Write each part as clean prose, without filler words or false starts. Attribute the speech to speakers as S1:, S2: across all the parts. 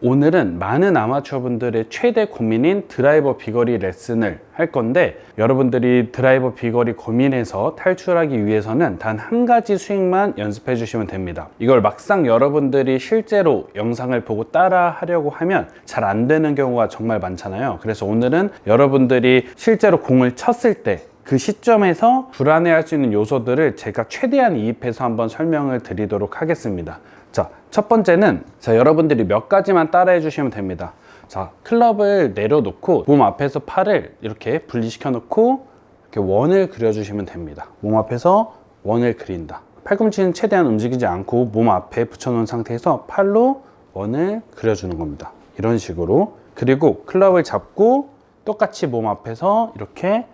S1: 오늘은 많은 아마추어 분들의 최대 고민인 드라이버 비거리 레슨을 할 건데, 여러분들이 드라이버 비거리 고민에서 탈출하기 위해서는 단 한 가지 스윙만 연습해 주시면 됩니다. 이걸 막상 여러분들이 실제로 영상을 보고 따라 하려고 하면 잘 안 되는 경우가 정말 많잖아요. 그래서 오늘은 여러분들이 실제로 공을 쳤을 때 그 시점에서 불안해할 수 있는 요소들을 제가 최대한 이입해서 한번 설명을 드리도록 하겠습니다. 자, 첫 번째는 여러분들이 몇 가지만 따라해 주시면 됩니다. 자, 클럽을 내려놓고 몸 앞에서 팔을 이렇게 분리시켜 놓고 이렇게 원을 그려주시면 됩니다. 몸 앞에서 원을 그린다. 팔꿈치는 최대한 움직이지 않고 몸 앞에 붙여놓은 상태에서 팔로 원을 그려주는 겁니다. 이런 식으로. 그리고 클럽을 잡고 똑같이 몸 앞에서 이렇게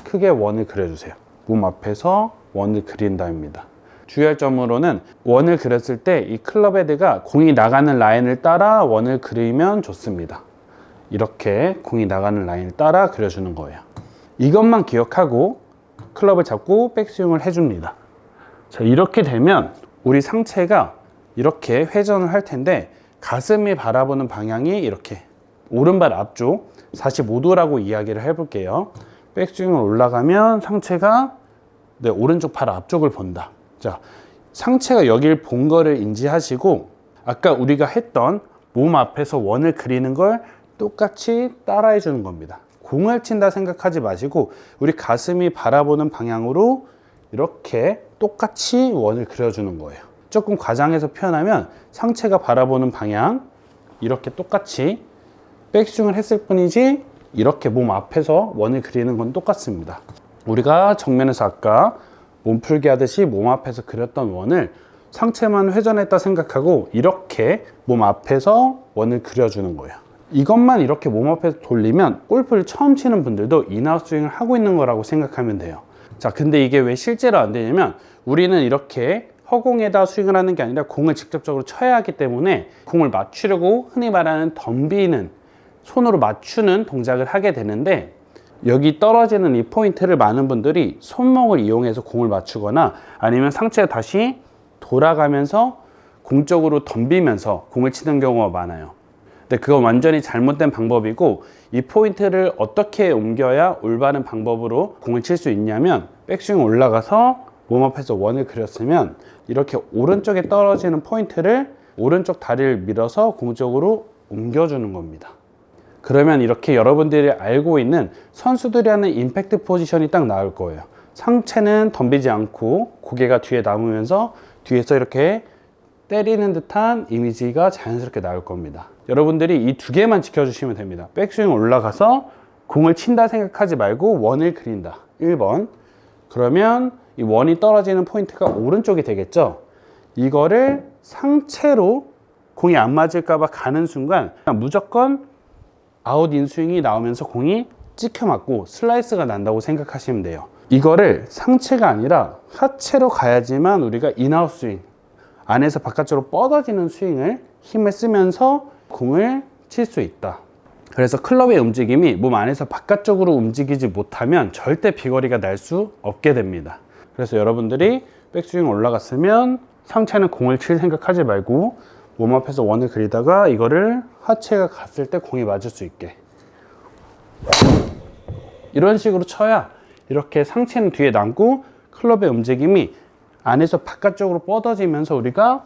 S1: 크게 원을 그려주세요. 몸 앞에서 원을 그린다입니다. 주의할 점으로는 원을 그렸을 때 이 클럽 헤드가 공이 나가는 라인을 따라 원을 그리면 좋습니다. 이렇게 공이 나가는 라인을 따라 그려주는 거예요. 이것만 기억하고 클럽을 잡고 백스윙을 해줍니다. 자, 이렇게 되면 우리 상체가 이렇게 회전을 할 텐데 가슴이 바라보는 방향이 이렇게 오른발 앞쪽 45도라고 이야기를 해볼게요. 백스윙을 올라가면 상체가 오른쪽 팔 앞쪽을 본다. 자, 상체가 여길 본 거를 인지하시고 아까 우리가 했던 몸 앞에서 원을 그리는 걸 똑같이 따라해 주는 겁니다. 공을 친다 생각하지 마시고 우리 가슴이 바라보는 방향으로 이렇게 똑같이 원을 그려주는 거예요. 조금 과장해서 표현하면 상체가 바라보는 방향 이렇게 똑같이 백스윙을 했을 뿐이지 이렇게 몸 앞에서 원을 그리는 건 똑같습니다. 우리가 정면에서 아까 몸풀기 하듯이 몸 앞에서 그렸던 원을 상체만 회전했다 생각하고 이렇게 몸 앞에서 원을 그려주는 거예요. 이것만 이렇게 몸 앞에서 돌리면 골프를 처음 치는 분들도 인아웃 스윙을 하고 있는 거라고 생각하면 돼요. 자, 근데 이게 왜 실제로 안 되냐면 우리는 이렇게 허공에다 스윙을 하는 게 아니라 공을 직접적으로 쳐야 하기 때문에 공을 맞추려고 흔히 말하는 덤비는 손으로 맞추는 동작을 하게 되는데 여기 떨어지는 이 포인트를 많은 분들이 손목을 이용해서 공을 맞추거나 아니면 상체가 다시 돌아가면서 공쪽으로 덤비면서 공을 치는 경우가 많아요. 근데 그건 완전히 잘못된 방법이고 이 포인트를 어떻게 옮겨야 올바른 방법으로 공을 칠 수 있냐면 백스윙 올라가서 몸 앞에서 원을 그렸으면 이렇게 오른쪽에 떨어지는 포인트를 오른쪽 다리를 밀어서 공 쪽으로 옮겨주는 겁니다. 그러면 이렇게 여러분들이 알고 있는 선수들이 하는 임팩트 포지션이 딱 나올 거예요. 상체는 덤비지 않고 고개가 뒤에 남으면서 뒤에서 이렇게 때리는 듯한 이미지가 자연스럽게 나올 겁니다. 여러분들이 이 두 개만 지켜주시면 됩니다. 백스윙 올라가서 공을 친다 생각하지 말고 원을 그린다. 1번. 그러면 이 원이 떨어지는 포인트가 오른쪽이 되겠죠. 이거를 상체로 공이 안 맞을까 봐 가는 순간 무조건 아웃 인스윙이 나오면서 공이 찍혀 맞고 슬라이스가 난다고 생각하시면 돼요. 이거를 상체가 아니라 하체로 가야지만 우리가 인아웃 스윙, 안에서 바깥쪽으로 뻗어지는 스윙을 힘을 쓰면서 공을 칠 수 있다. 그래서 클럽의 움직임이 몸 안에서 바깥쪽으로 움직이지 못하면 절대 비거리가 날 수 없게 됩니다. 그래서 여러분들이 백스윙 올라갔으면 상체는 공을 칠 생각하지 말고 몸 앞에서 원을 그리다가 이거를 하체가 갔을 때 공이 맞을 수 있게 이런 식으로 쳐야 이렇게 상체는 뒤에 남고 클럽의 움직임이 안에서 바깥쪽으로 뻗어지면서 우리가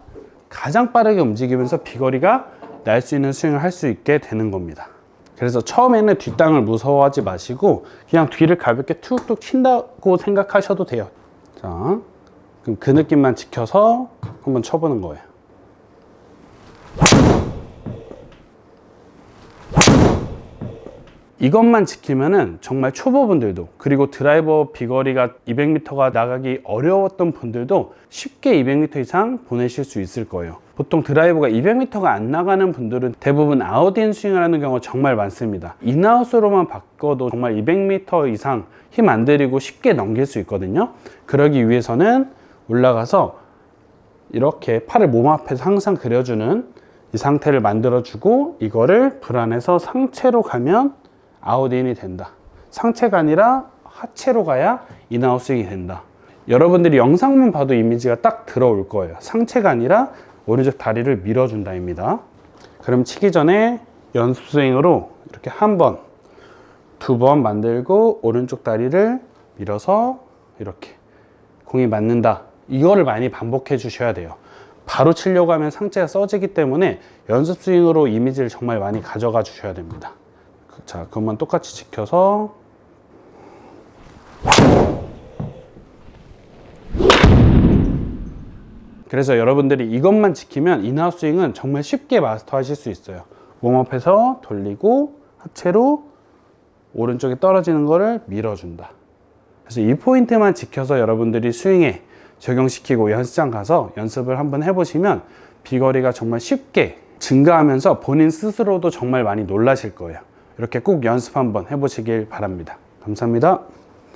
S1: 가장 빠르게 움직이면서 비거리가 날 수 있는 스윙을 할 수 있게 되는 겁니다. 그래서 처음에는 뒷땅을 무서워하지 마시고 그냥 뒤를 가볍게 툭툭 친다고 생각하셔도 돼요. 자, 그럼 그 느낌만 지켜서 한번 쳐보는 거예요. 이것만 지키면은 정말 초보분들도 그리고 드라이버 비거리가 200m가 나가기 어려웠던 분들도 쉽게 200m 이상 보내실 수 있을 거예요. 보통 드라이버가 200m가 안 나가는 분들은 대부분 아웃인 스윙을 하는 경우가 정말 많습니다. 인아웃으로만 바꿔도 정말 200m 이상 힘 안 들이고 쉽게 넘길 수 있거든요. 그러기 위해서는 올라가서 이렇게 팔을 몸 앞에서 항상 그려주는 이 상태를 만들어주고 이거를 불안해서 상체로 가면 아웃인이 된다. 상체가 아니라 하체로 가야 인아웃 스윙이 된다. 여러분들이 영상만 봐도 이미지가 딱 들어올 거예요. 상체가 아니라 오른쪽 다리를 밀어준다입니다. 그럼 치기 전에 연습 스윙으로 이렇게 한 번, 두 번 만들고 오른쪽 다리를 밀어서 이렇게 공이 맞는다. 이거를 많이 반복해 주셔야 돼요. 바로 치려고 하면 상체가 써지기 때문에 연습 스윙으로 이미지를 정말 많이 가져가 주셔야 됩니다. 자, 그것만 똑같이 지켜서 그래서 여러분들이 이것만 지키면 인아웃 스윙은 정말 쉽게 마스터 하실 수 있어요. 웜업해서 돌리고 하체로 오른쪽에 떨어지는 거를 밀어준다. 그래서 이 포인트만 지켜서 여러분들이 스윙에 적용시키고 연습장 가서 연습을 한번 해보시면 비거리가 정말 쉽게 증가하면서 본인 스스로도 정말 많이 놀라실 거예요. 이렇게 꼭 연습 한번 해보시길 바랍니다. 감사합니다.